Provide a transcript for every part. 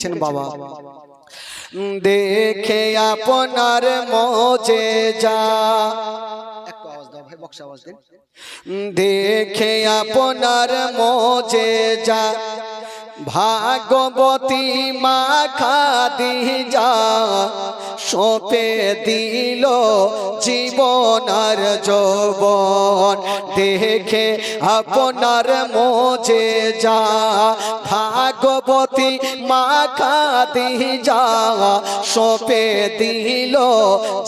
বাবা দেখে আপনার মোজেজা, একটু আওয়াজ দাও ভাই, বক্স আওয়াজ দিন। দেখে আপনার মোজেজা ভাগবতী মা খাদিজা সঁপে দিল জীবন আর যৌবন। দেখে আপনার মোজেজা ভাগবতী মা খাদিজা সঁপে দিল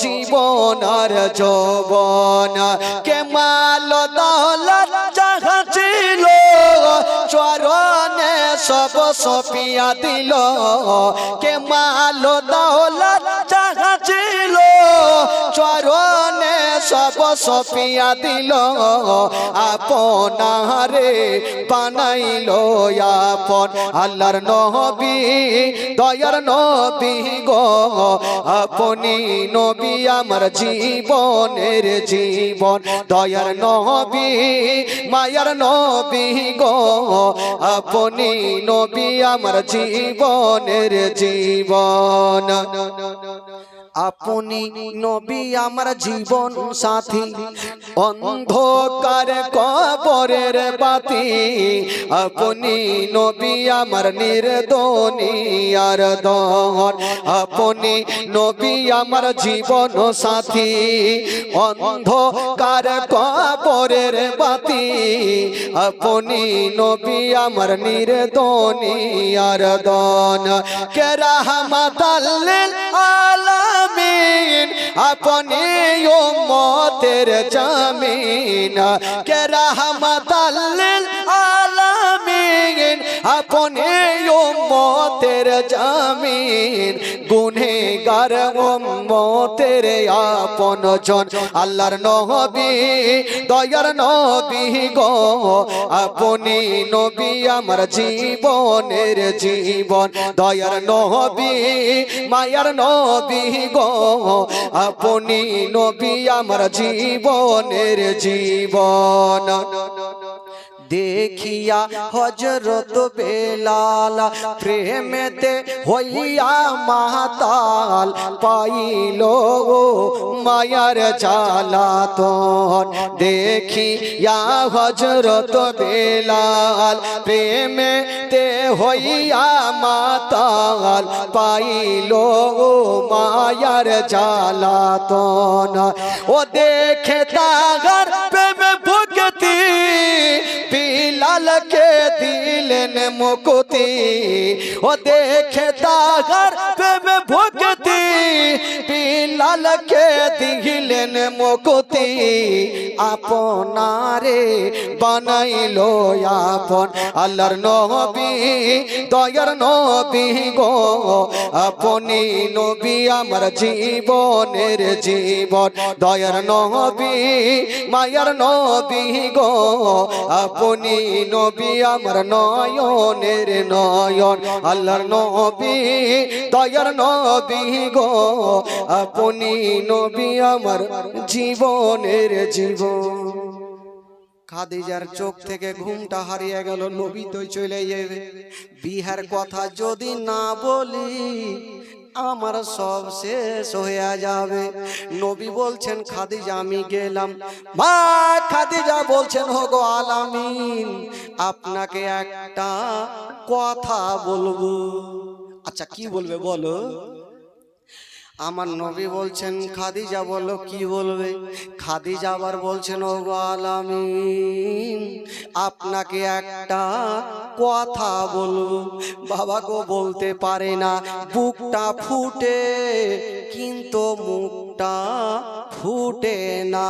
জীবন আর যৌবন। কে মাল দৌলত যাহা ছিল চরণে সব সপিয়া দিল। কে মাল দৌলত যাহা ছিল চরণে সব সপিয়া দিল। আপনারে বানাইল আপন আল্লাহর নবী দয়ার নবী গো। আপনি নবী আমার জীবনের জীবন, দয়ার নবী মায়ার নবী গো। আপনি নবী আমার জীবনের জীবন। আপনি নবী আমার জীবন সাথী, অন্ধকার কবরের বাতি। আপনি নবী আমার নির্দনী আর দহন। আপনি নবী আমার জীবন সাথী, অন্ধকার কবরের বাতি। আপনি নবী আমার নির্দনী আর দহন। কে রাহমাতাল লিল আলামিন আপনি উম্মতের জামিন। কে রাহমাতাল লিল আলামিন আপনি উম্মতের জামিন। গুনেহগার উম্মতের আপন জন আল্লাহর নবী দয়ার নবী গো। আপনি নবী আমার জীবনের জীবন, দয়ার নবী মায়ার নবী গো। আপনি নবী আমার জীবনের জীবন। দেখিয়া হযরত বেলাল প্রেমেতে হইয়া মাতাল, পাইল মায়ার জ্বালাতন। দেখিয়া হযরত বেলাল প্রেমেতে হইয়া মাতাল, পাইল মায়ার জ্বালাতন। ও দেখে তাহার প্রেমে ভক্তি বিলালকে দিলেন মুক্তি। ও দেখে তাহার প্রেমে ভক্তি বিলালকে দিলেন মুক্তি। আপনারে বানাইল আপন আল্লাহর নবী দয়ার নবী গো। আপনি নবী আমার জীবনের জীবন, দয়ার নবী মায়ার নবী গো। আপনি নবী আমার নয়নের নয়ন আল্লাহর নবী দয়ার নবী গো। আপনি নবী আমার জীবনের জীবন। খাদিজার চোখ থেকে ঘুমটা হারিয়ে গেল, নবী তো চলে যাবে। বিহার কথা যদি না বলি আমার সব শেষ হয়ে যাবে। নবী বলছেন খাদিজা আমি গেলাম। মা খাদিজা বলছেন হোগো আলামিন আপনাকে একটা কথা বলবো। আচ্ছা কি বলবে বলো? আমার নবী বলছেন খাদিজা বলো কি বলবে? খাদিজা আবার বলছেন ওগো আলামিন আপনাকে একটা কথা বলবো। বাবা গো বলতে পারে না, বুকটা ফুটে কিন্তু মুখটা ফুটে না।